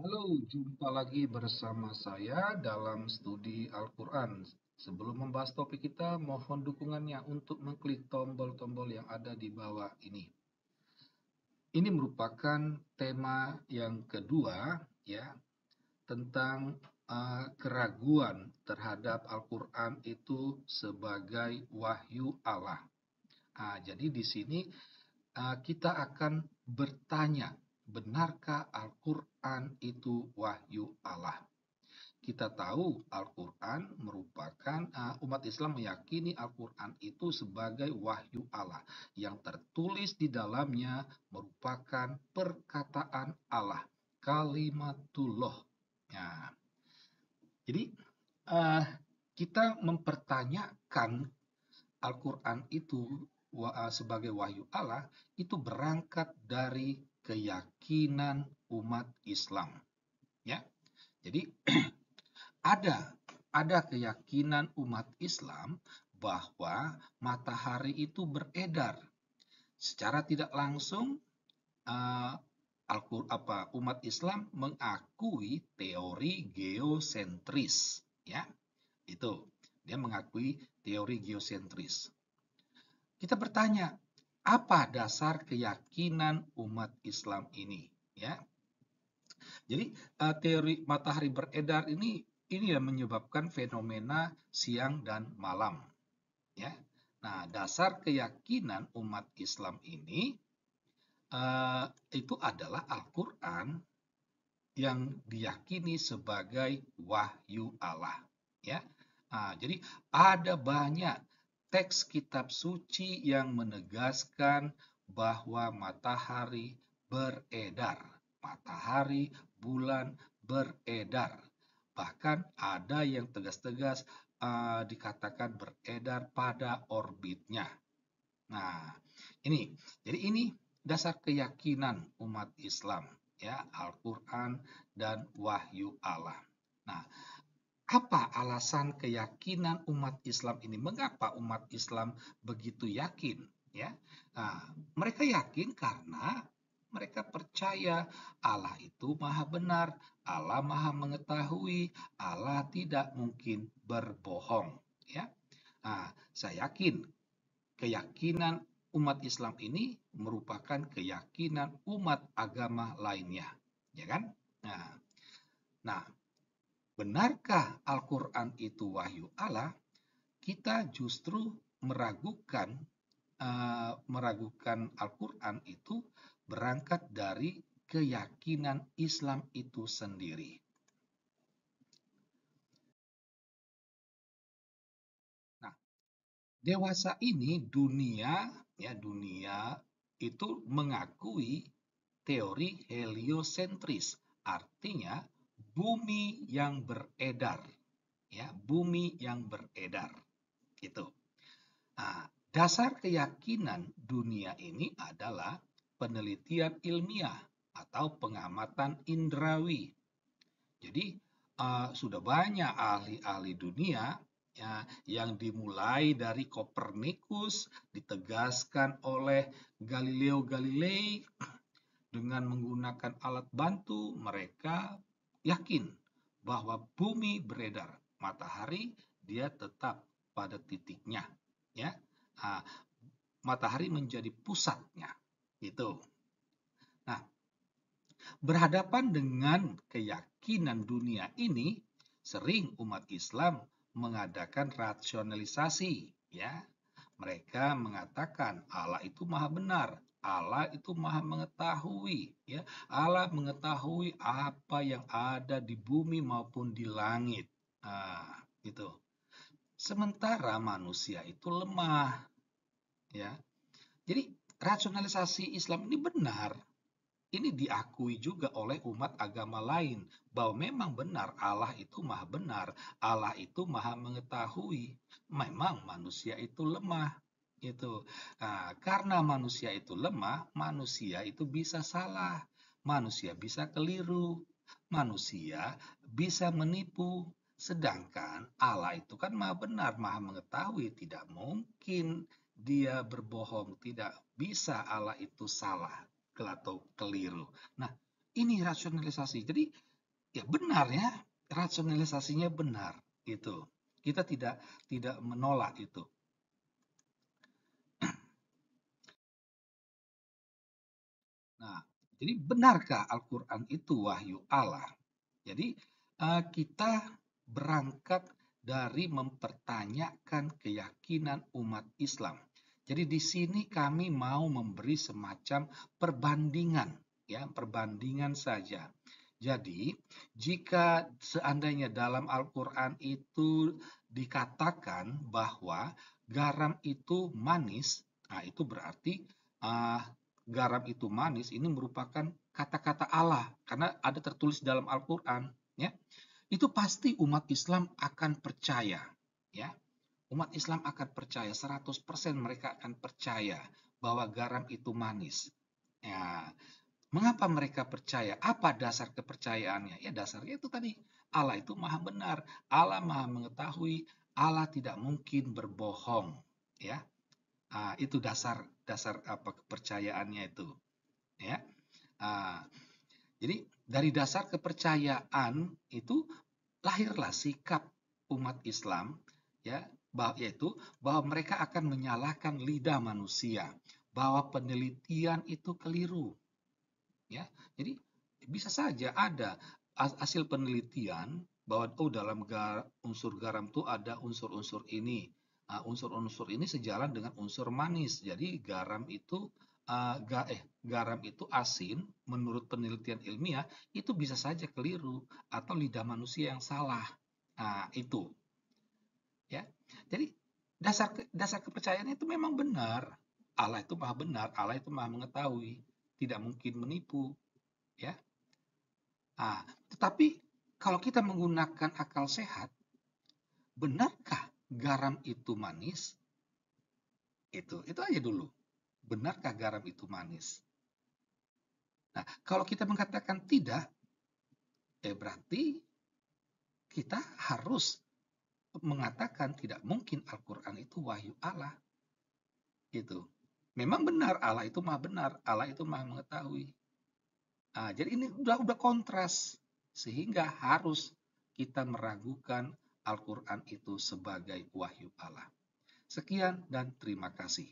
Halo, jumpa lagi bersama saya dalam studi Al-Quran. Sebelum membahas topik kita, mohon dukungannya untuk mengklik tombol-tombol yang ada di bawah ini. Ini merupakan tema yang kedua, ya, tentang keraguan terhadap Al-Quran itu sebagai wahyu Allah. Jadi di sini kita akan bertanya, benarkah Al-Quran itu wahyu Allah? Kita tahu Al-Quran merupakan umat Islam meyakini Al-Quran itu sebagai wahyu Allah yang tertulis di dalamnya merupakan perkataan Allah, kalimatullah. Nah, jadi uh, kita mempertanyakan Al-Quran itu sebagai wahyu Allah itu berangkat dari keyakinan umat Islam, ya. Jadi Ada ada keyakinan umat Islam bahwa matahari itu beredar. Secara tidak langsung uh, umat Islam mengakui teori geosentris, ya. Itu dia mengakui teori geosentris. Kita bertanya, apa dasar keyakinan umat Islam ini, ya? Jadi teori matahari beredar ini yang menyebabkan fenomena siang dan malam, ya. Nah, dasar keyakinan umat Islam ini itu adalah Al-Qur'an yang diyakini sebagai wahyu Allah, ya. Nah, jadi ada banyak teks kitab suci yang menegaskan bahwa matahari beredar, matahari, bulan beredar. Bahkan ada yang tegas-tegas dikatakan beredar pada orbitnya. Nah, ini dasar keyakinan umat Islam, ya, Al-Qur'an dan wahyu Allah. Nah, apa alasan keyakinan umat Islam ini? Mengapa umat Islam begitu yakin, ya? Nah, mereka yakin karena mereka percaya Allah itu maha benar, Allah maha mengetahui, Allah tidak mungkin berbohong, ya. Nah, saya yakin keyakinan umat Islam ini merupakan keyakinan umat agama lainnya, ya kan? Nah, nah, benarkah Al-Quran itu wahyu Allah? Kita justru meragukan Al-Quran itu berangkat dari keyakinan Islam itu sendiri. Nah, dewasa ini dunia itu mengakui teori heliosentris, artinya bumi yang beredar, ya, bumi yang beredar gitu. Nah, dasar keyakinan dunia ini adalah penelitian ilmiah atau pengamatan indrawi. Jadi sudah banyak ahli-ahli dunia, ya, yang dimulai dari Kopernikus, ditegaskan oleh Galileo Galilei dengan menggunakan alat bantu. Mereka yakin bahwa bumi beredar, matahari dia tetap pada titiknya, ya. Nah, matahari menjadi pusatnya, itu. Nah, berhadapan dengan keyakinan dunia ini, sering umat Islam mengadakan rasionalisasi, ya. Mereka mengatakan Allah itu maha benar, Allah itu maha mengetahui, ya. Allah mengetahui apa yang ada di bumi maupun di langit. Nah, itu. Sementara manusia itu lemah, ya. Jadi rasionalisasi Islam ini benar. Ini diakui juga oleh umat agama lain bahwa memang benar Allah itu maha benar, Allah itu maha mengetahui. Memang manusia itu lemah. Itu. Nah, karena manusia itu lemah, manusia itu bisa salah, manusia bisa keliru, manusia bisa menipu. Sedangkan Allah itu kan maha benar, maha mengetahui, tidak mungkin dia berbohong, tidak bisa Allah itu salah atau keliru. Nah, ini rasionalisasi. Jadi Ya benar ya, rasionalisasinya benar itu. Kita tidak tidak menolak itu. Nah, jadi benarkah Al-Qur'an itu wahyu Allah? Jadi kita berangkat dari mempertanyakan keyakinan umat Islam. Jadi di sini kami mau memberi semacam perbandingan, ya, perbandingan saja. Jadi, jika seandainya dalam Al-Qur'an itu dikatakan bahwa garam itu manis, nah itu berarti uh, garam itu manis ini merupakan kata-kata Allah karena ada tertulis dalam Al-Qur'an, ya. Itu pasti umat Islam akan percaya, ya. Umat Islam akan percaya 100% mereka akan percaya bahwa garam itu manis. Ya, mengapa mereka percaya? Apa dasar kepercayaannya? Ya dasarnya itu tadi, Allah itu maha benar, Allah maha mengetahui, Allah tidak mungkin berbohong, ya. Itu dasar dasar apa kepercayaannya itu, ya. Ah, jadi dari dasar kepercayaan itu lahirlah sikap umat Islam, ya, yaitu bahwa mereka akan menyalahkan lidah manusia, bahwa penelitian itu keliru, ya. Jadi bisa saja ada hasil penelitian bahwa dalam unsur garam itu ada unsur-unsur ini. Unsur-unsur ini sejalan dengan unsur manis. Jadi garam itu asin menurut penelitian ilmiah itu bisa saja keliru atau lidah manusia yang salah. Nah, itu, ya. Jadi dasar kepercayaan itu memang benar. Allah itu maha benar, Allah itu maha mengetahui, tidak mungkin menipu, ya. Tetapi kalau kita menggunakan akal sehat, benarkah garam itu manis? Itu aja dulu. Benarkah garam itu manis? Nah, kalau kita mengatakan tidak, berarti kita harus mengatakan tidak mungkin Al-Quran itu wahyu Allah. Gitu. Memang benar Allah itu maha benar, Allah itu maha mengetahui. Jadi ini udah kontras sehingga harus kita meragukan Al-Quran itu sebagai wahyu Allah. Sekian dan terima kasih.